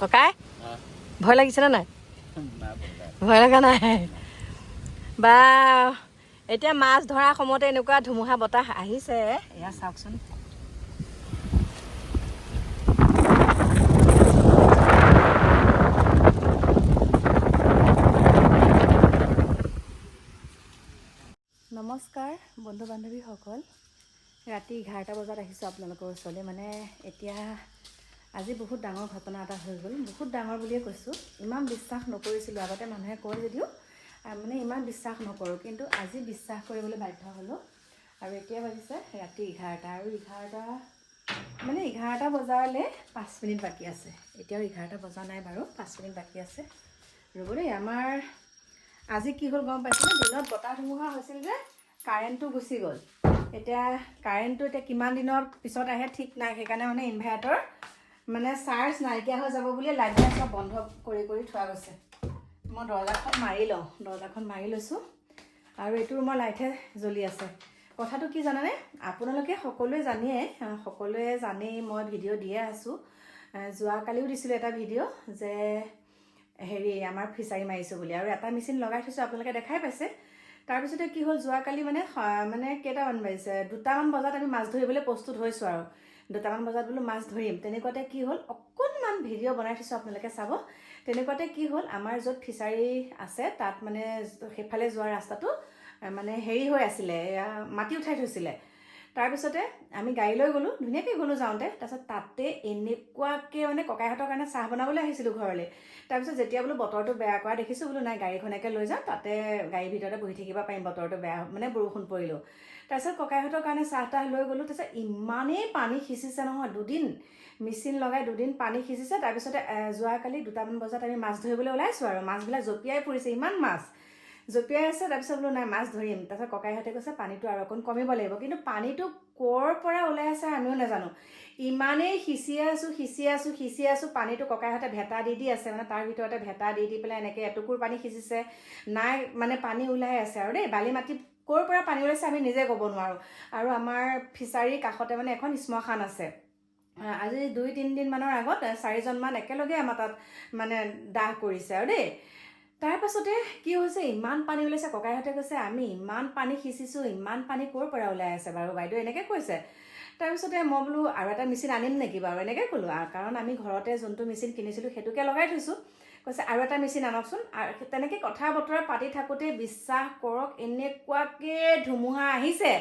ককাই ভয় লাগিছেনে নাই? ভয় লগা নাই বা। এতিয়া মাছ ধৰা সময়তে এনেকুৱা ধুমুহা বতাহ আহিছে, এয়া চাওকচোন। নমস্কাৰ বন্ধু বান্ধৱীসকল, ৰাতি 11টা বজাত আহিছোঁ আপোনালোকৰ ওচৰলৈ। মানে এতিয়া আজি বহুত ডাঙৰ ঘটনা এটা হৈ গ'ল, বহুত ডাঙৰ বুলিয়ে কৈছোঁ। ইমান বিশ্বাস নকৰিছিলোঁ, আগতে মানুহে কয় যদিও মানে ইমান বিশ্বাস নকৰোঁ, কিন্তু আজি বিশ্বাস কৰিবলৈ বাধ্য হ'লোঁ। আৰু এতিয়া বাজিছে ৰাতি 11টা, আৰু 11টা বজালৈ 5 মিনিট বাকী আছে। এতিয়াও 11টা বজা নাই বাৰু, 5 মিনিট বাকী আছে। ৰ'ব দেই, আমাৰ আজি কি হ'ল গম পাইছেনে? দিনত বতাহ ধুমুহা হৈছিল যে কাৰেণ্টটো গুচি গ'ল। এতিয়া কাৰেণ্টটো কিমান দিনৰ পিছত আহে ঠিক নাই, সেইকাৰণে মানে ইনভাৰ্টাৰ মানে চাৰ্জ নাইকিয়া হৈ যাব বুলি লাইটবিলাক চব বন্ধ কৰি থোৱা গৈছে। মই দৰজাখন মাৰি লওঁ, দৰজাখন মাৰি লৈছোঁ, আৰু এইটো ৰুমৰ লাইটহে জ্বলি আছে। কথাটো কি জানেনে? আপোনালোকে সকলোৱে জানেই মই ভিডিঅ' দিয়ে আছোঁ। যোৱাকালিও দিছিলোঁ এটা ভিডিঅ' যে আমাৰ ফিচাৰী মাৰিছোঁ বুলি, আৰু এটা মেচিন লগাই থৈছোঁ, আপোনালোকে দেখাই পাইছে। তাৰপিছতে কি হ'ল, যোৱাকালি মানে কেইটামান বাজিছে, 2টামান বজাত আমি মাছ ধৰিবলৈ প্ৰস্তুত হৈছোঁ, আৰু 2টামান বজাত বোলো মাছ ধৰিম। তেনেকুৱাতে কি হ'ল, অকণমান ভিডিঅ' বনাই থৈছোঁ, আপোনালোকে চাব। তেনেকুৱাতে কি হ'ল, আমাৰ য'ত ফিচাৰী আছে তাত মানে সেইফালে যোৱা ৰাস্তাটো মানে হৈ আছিলে, মাটি উঠাই থৈছিলে। তাৰপিছতে আমি গাড়ী লৈ গ'লোঁ, ধুনীয়াকৈ গ'লোঁ যাওঁতে। তাৰপিছত তাতে এনেকুৱাকৈ মানে ককাইহঁতৰ কাৰণে চাহ বনাবলৈ আহিছিলোঁ ঘৰলৈ। তাৰপিছত যেতিয়া বোলো বতৰটো বেয়া কৰা দেখিছোঁ, বোলো নাই গাড়ীখনকে লৈ যাওঁ, তাতে গাড়ীৰ ভিতৰতে বহি থাকিব পাৰিম, বতৰটো বেয়া মানে বৰষুণ পৰিলেও। তাৰপিছত ককাইহঁতৰ কাৰণে চাহ তাহ লৈ গ'লোঁ। তাৰপিছত ইমানেই পানী সিঁচিছে নহয়, 2দিন মেচিন লগাই 2দিন পানী সিঁচিছে। তাৰপিছতে যোৱাকালি 2টামান বজাত আমি মাছ ধৰিবলৈ ওলাইছোঁ, আৰু মাছবিলাক জঁপিয়াই ফুৰিছে, ইমান মাছ জঁপিয়াই আছে। তাৰপিছত বোলো নাই মাছ ধৰিম। তাৰপিছত ককাইহঁতে কৈছে পানীটো আৰু অকণ কমিব লাগিব, কিন্তু পানীটো ক'ৰ পৰা ওলাই আছে আমিও নাজানো। ইমানেই সিঁচি আছোঁ, পানীটো ককাইহঁতে ভেটা দি আছে, মানে তাৰ ভিতৰতে ভেটা দি পেলাই এনেকৈ এটুকুৰ পানী সিঁচিছে, নাই মানে পানী ওলাই আছে আৰু দেই। বালি মাটি ক'ৰ পৰা পানী ওলাইছে আমি নিজে ক'ব নোৱাৰোঁ। আৰু আমাৰ ফিচাৰীৰ কাষতে মানে এখন শ্মশান আছে। আজি 2-3 দিনমানৰ আগত 4জনমান একেলগে আমাৰ তাত মানে দাহ কৰিছে আৰু দেই। তাৰপাছতে কি হৈছে, ইমান পানী ওলাইছে। ককাইহঁতে কৈছে আমি ইমান পানী সিঁচিছোঁ, ইমান পানী ক'ৰ পৰা ওলাই আছে বাৰু বাইদেউ, এনেকৈ কৈছে। তাৰপিছতে মই বোলো আৰু এটা মেচিন আনিম নেকি বাৰু, এনেকৈ ক'লোঁ। কাৰণ আমি ঘৰতে যোনটো মেচিন কিনিছিলোঁ সেইটোকে লগাই থৈছোঁ। কৈছে আৰু এটা মেচিন আনকচোন। আৰু তেনেকৈ কথা বতৰা পাতি থাকোঁতে বিশ্বাস কৰক এনেকুৱাকৈ ধুমুহা আহিছে,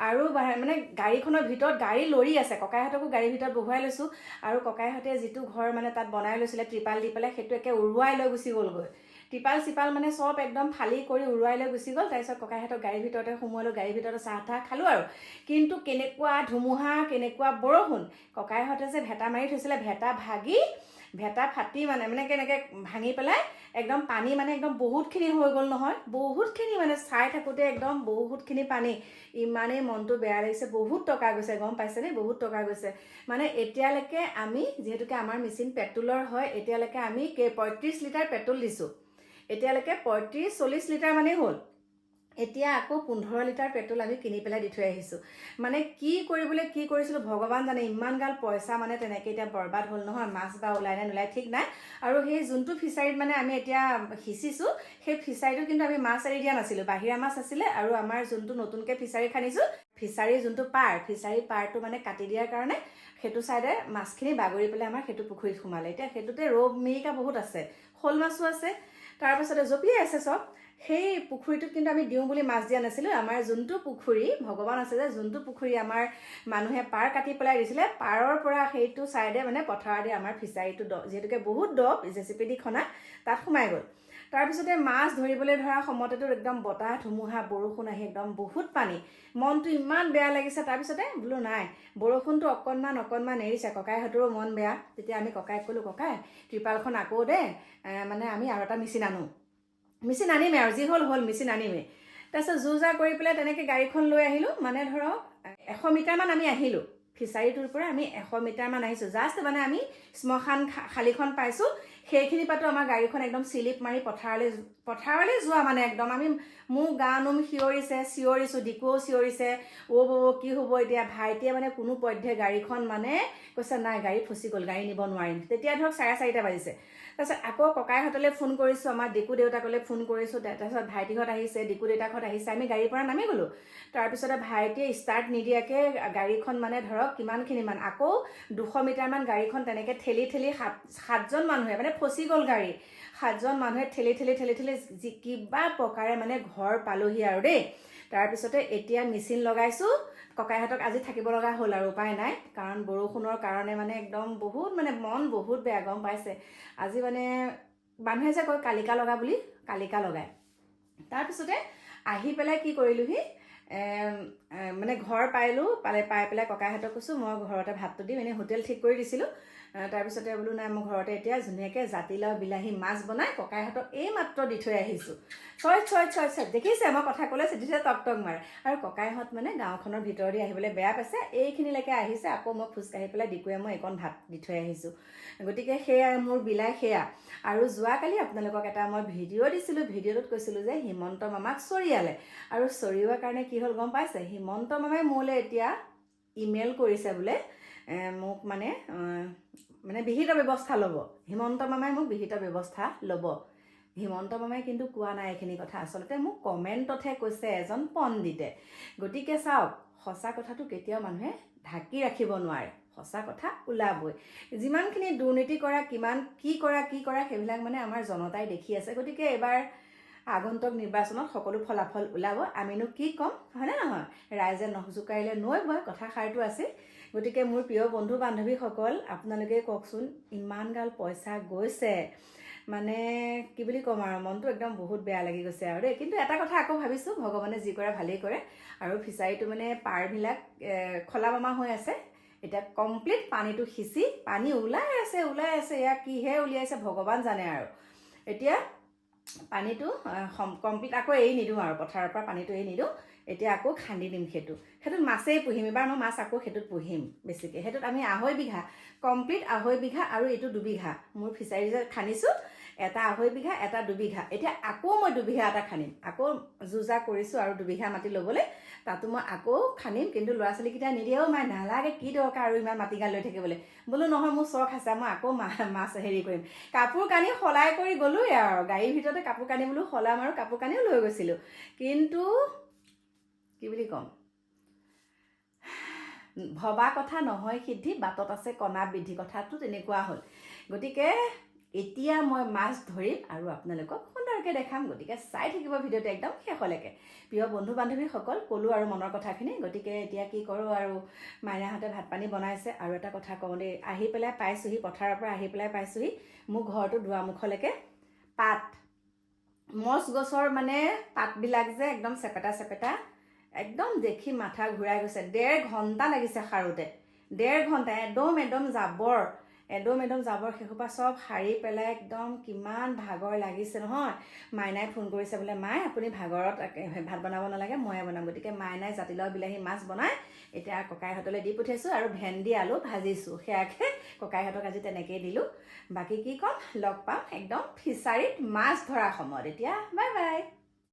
আৰু মানে গাড়ীখনৰ ভিতৰত গাড়ী লৰি আছে। ককাইহঁতকো গাড়ীৰ ভিতৰত বহুৱাই লৈছোঁ, আৰু ককাইহঁতে যিটো ঘৰ মানে তাত বনাই লৈছিলে ত্ৰিপাল দি পেলাই, সেইটো একে উৰুৱাই লৈ গুচি গ'লগৈ। টিপাল চিপাল মানে চব একদম ফালি কৰি উৰুৱাই লৈ গুচি গ'ল। তাৰপিছত ককাইহঁতক গাড়ীৰ ভিতৰতে সোমোৱালোঁ, গাড়ীৰ ভিতৰতে চাহ তাহ খালোঁ আৰু। কিন্তু কেনেকুৱা ধুমুহা, কেনেকুৱা বৰষুণ। ককাইহঁতে যে ভেটা মাৰি থৈছিলে, ভেটা ফাটি মানে কেনেকৈ ভাঙি পেলাই একদম পানী মানে একদম বহুতখিনি হৈ গ'ল নহয়, বহুতখিনি মানে চাই থাকোঁতে একদম বহুতখিনি পানী। ইমানেই মনটো বেয়া লাগিছে, বহুত টকা গৈছে গম পাইছেনে, বহুত টকা গৈছে। মানে এতিয়ালৈকে আমি যিহেতুকে আমাৰ মেচিন পেট্ৰলৰ হয়, এতিয়ালৈকে আমি 35 লিটাৰ পেট্ৰল দিছোঁ। এতিয়ালৈকে 35-40 লিটাৰ মানেই হ'ল। এতিয়া আকৌ 15 লিটাৰ পেট্ৰল আমি কিনি পেলাই দি থৈ আহিছোঁ। মানে কি কৰিছিলোঁ ভগৱান জানে। ইমান গাল পইচা মানে তেনেকৈ এতিয়া বৰবাদ হ'ল নহয়, মাছ বা ওলাই নে নোলাই ঠিক নাই। আৰু সেই যোনটো ফিচাৰীত মানে আমি এতিয়া সিঁচিছোঁ, সেই ফিচাৰীটো কিন্তু আমি মাছ এৰি দিয়া নাছিলোঁ, বাহিৰা মাছ আছিলে। আৰু আমাৰ যোনটো নতুনকৈ ফিচাৰী খান্দিছোঁ, ফিচাৰীৰ যোনটো ফিচাৰী পাৰটো মানে কাটি দিয়াৰ কাৰণে সেইটো চাইডে মাছখিনি বাগৰি পেলাই আমাৰ সেইটো পুখুৰীত সোমালে। এতিয়া সেইটোতে ৰৌ মিৰিকা বহুত আছে, শ'ল মাছো আছে, তাৰপাছতে জঁপিয়াই আছে চব। সেই পুখুৰীটোত কিন্তু আমি দিওঁ বুলি মাছ দিয়া নাছিলোঁ। আমাৰ যোনটো পুখুৰী, ভগৱান আছে যে, যোনটো পুখুৰী আমাৰ মানুহে পাৰ কাটি পেলাই দিছিলে, পাৰৰ পৰা সেইটো চাইডে মানে পথাৰেদি আমাৰ ফিচাৰীটো যিহেতুকে বহুত জেচিপি দি খনা, তাত সোমাই গ'ল। তাৰপিছতে মাছ ধৰিবলৈ ধৰা সময়তেতো একদম বতাহ ধুমুহা বৰষুণ আহি একদম বহুত পানী, মনটো ইমান বেয়া লাগিছে। তাৰপিছতে বোলো নাই, বৰষুণটো অকণমান এৰিছে, ককাইহঁতৰো মন বেয়া। তেতিয়া আমি ককাইক ক'লোঁ, ককাই ত্ৰিপালখন আকৌ দে, মানে আমি আৰু এটা মেচিন আনিমেই আৰু যি হ'ল মেচিন আনিমেই। তাৰপিছত যা কৰি পেলাই তেনেকৈ গাড়ীখন লৈ আহিলোঁ। মানে ধৰক 100 মিটাৰমান আমি আহিলোঁ, ফিচাৰীটোৰ পৰা আমি 100 মিটাৰমান আহিছোঁ। জাষ্ট মানে আমি শ্মশান খালীখন পাইছোঁ, সেইখিনি পাতো আমাৰ গাড়ীখন একদম চিলিপ মাৰি পথাৰলৈ পথাৰলৈ যোৱা মানে একদম আমি মোৰ গা নোম চিঞৰিছোঁ, ডিকুও চিঞৰিছে, কি হ'ব এতিয়া। ভাইটিয়ে মানে কোনো পধ্যে গাড়ীখন মানে কৈছে নাই গাড়ী ফচি গ'ল, গাড়ী নিব নোৱাৰিম। তেতিয়া ধৰক 4:30 বাজিছে। তাৰপিছত আকৌ ককাইহঁতলৈ ফোন কৰিছোঁ, আমাৰ ডিকু দেউতাকলৈ ফোন কৰিছোঁ। তাৰপিছত ভাইটিহঁত আহিছে, ডিকু দেউতাকহঁত আহিছে, আমি গাড়ীৰ পৰা নামি গ'লোঁ। তাৰপিছতে ভাইটিয়ে ষ্টাৰ্ট নিদিয়াকৈ গাড়ীখন মানে ধৰক কিমানখিনিমান আকৌ 200 মিটাৰমান গাড়ীখন তেনেকৈ ঠেলি সাতজন মানুহে মানে ফচি গ'ল গাড়ী। 7জন মানুহে ঠেলি কিবা প্ৰকাৰে মানে ঘৰ পালোহি আৰু দেই। তাৰপিছতে এতিয়া মেচিন লগাইছোঁ। ককাইহঁতক আজি থাকিব লগা হ'ল আৰু উপায় নাই, কাৰণ বৰষুণৰ কাৰণে মানে একদম বহুত মানে মন বহুত বেয়া, গম পাইছে। আজি মানে মানুহে যে কয় কালিকা লগা বুলি, কালিকা লগায়। তাৰপিছতে আহি পেলাই কি কৰিলোঁহি, মানে ঘৰ পাই পেলাই ককাইহঁতক কৈছোঁ মই ঘৰতে ভাতটো দিম, এনেই হোটেল ঠিক কৰি দিছিলোঁ। তাৰপিছতে বোলো নাই মই ঘৰতে এতিয়া ধুনীয়াকৈ জাতিলাও বিলাহী মাছ বনাই ককাইহঁতক এই মাত্ৰ দি থৈ আহিছোঁ। ছয় দেখিছে মই কথা ক'লে চিঠিছে টক মাৰে। আৰু ককাইহঁত মানে গাঁওখনৰ ভিতৰেদি আহিবলৈ বেয়া পাইছে, এইখিনিলৈকে আহিছে। আকৌ মই খোজকাঢ়ি পেলাই ডিকুৱে মই এইকণ ভাত দি থৈ আহিছোঁ। গতিকে সেয়া মোৰ বিলাই সেয়া। আৰু যোৱাকালি আপোনালোকক এটা মই ভিডিঅ' দিছিলোঁ, ভিডিঅ'টোত কৈছিলোঁ যে হিমন্ত মামাক চৰিয়ালে, আৰু চৰিওৱাৰ কাৰণে কি হ'ল গম পাইছে, হিমন্ত মামাই মোলৈ এতিয়া ইমেইল কৰিছে বোলে মোক মানে বিহিত ব্যৱস্থা ল'ব। হিমন্ত মামাই মোক বিহিত ব্যৱস্থা ল'ব। হিমন্ত মামাই কিন্তু কোৱা নাই এইখিনি কথা, আচলতে মোক কমেণ্টতহে কৈছে এজন পণ্ডিতে। গতিকে চাওক, সঁচা কথাটো কেতিয়াও মানুহে ঢাকি ৰাখিব নোৱাৰে, সঁচা কথা ওলাবই। যিমানখিনি দুৰ্নীতি কৰা, কি কৰা সেইবিলাক মানে আমাৰ জনতাই দেখি আছে। গতিকে এইবাৰ আগন্তুক নিৰ্বাচনত সকলো ফলাফল ওলাব, আমিনো কি ক'ম, হয়নে নহয়। ৰাইজে নখ জোকাৰিলে নৈ বয়, কথাষাৰটো আছে। গতিকে মোৰ প্ৰিয় বন্ধু বান্ধৱীসকল, আপোনালোকে কওকচোন, ইমান গাল পইচা গৈছে, মানে কি বুলি ক'ম আৰু, মনটো একদম বহুত বেয়া লাগি গৈছে আৰু দেই। কিন্তু এটা কথা আকৌ ভাবিছোঁ, ভগৱানে যি কৰে ভালেই কৰে। আৰু ফিচাৰীটো মানে পাৰবিলাক খলা বমা হৈ আছে, এতিয়া কমপ্লিট পানীটো সিঁচি পানী ওলাই আছে। এয়া কিহে উলিয়াইছে ভগৱান জানে আৰু। এতিয়া পানীটো কমপ্লিট আকৌ এৰি নিদিওঁ আৰু, পথাৰৰ পৰা পানীটো এৰি নিদিওঁ। এতিয়া আকৌ খান্দি দিম, সেইটোত মাছেই পুহিম। এবাৰ মই মাছ আকৌ সেইটোত পুহিম বেছিকৈ। সেইটোত আমি 2.5 বিঘা, কমপ্লিট 2.5 বিঘা আৰু এইটো 2 বিঘা মোৰ ফিচাৰী যে খান্দিছোঁ, এটা 2.5 বিঘা, এটা 2 বিঘা। এতিয়া আকৌ মই 2 বিঘা এটা খান্দিম, আকৌ যুজা কৰিছোঁ আৰু 2 বিঘা মাটি ল'বলৈ, তাতো মই আকৌ খান্দিম। কিন্তু ল'ৰা ছোৱালীকেইটা নিদিয়েও, মাই নালাগে, কি দৰকাৰ আৰু ইমান মাটিগাল লৈ থাকিবলৈ। বোলো নহয়, মোৰ চখ আছে, মই আকৌ মাছ হেৰি কৰিম। কাপোৰ কানি সলাই কৰি গ'লোঁৱে আৰু, গাড়ীৰ ভিতৰতে কাপোৰ কানি বোলো সলাম, আৰু কাপোৰ কানিও লৈ গৈছিলোঁ। কিন্তু কি বুলি ক'ম, ভবা কথা নহয় সিদ্ধি, বাটত আছে কণা বৃদ্ধি, কথাটো তেনেকুৱা হ'ল। গতিকে এতিয়া মই মাছ ধৰিম আৰু আপোনালোকক সুন্দৰকৈ দেখাম। গতিকে চাই থাকিব ভিডিঅ'টো একদম শেষলৈকে। প্ৰিয় বন্ধু বান্ধৱীসকল, ক'লোঁ আৰু মনৰ কথাখিনি। গতিকে এতিয়া কি কৰোঁ আৰু, মাইনাহঁতে ভাত পানী বনাইছে। আৰু এটা কথা কওঁ দেই, আহি পেলাই পাইছোঁহি, পথাৰৰ পৰা আহি পেলাই পাইছোঁহি মোৰ ঘৰটো দুৱাৰমুখলৈকে পাত, মচ গছৰ মানে পাতবিলাক যে একদম চেপেটা, একদম দেখি মাথা ঘূৰাই গৈছে। 1.5 ঘণ্টা লাগিছে সাৰোতে, 1.5 ঘণ্টা। একদম জাবৰ সেইসোপা চব সাৰি পেলাই একদম কিমান ভাগৰ লাগিছে নহয়। মাইনাই ফোন কৰিছে বোলে, মাই আপুনি ভাগৰত ভাত বনাব নালাগে, ময়ে বনাম। গতিকে মাইনাই জাতিলাও বিলাহী মাছ বনাই এতিয়া ককাইহঁতলৈ দি পঠিয়াইছোঁ, আৰু ভেন্দি আলু ভাজিছোঁ। সেয়াকে ককাইহঁতক আজি তেনেকেই দিলোঁ। বাকী কি ক'ম, লগ পাম একদম ফিচাৰীত মাছ ধৰা সময়ত। এতিয়া বাই বাই।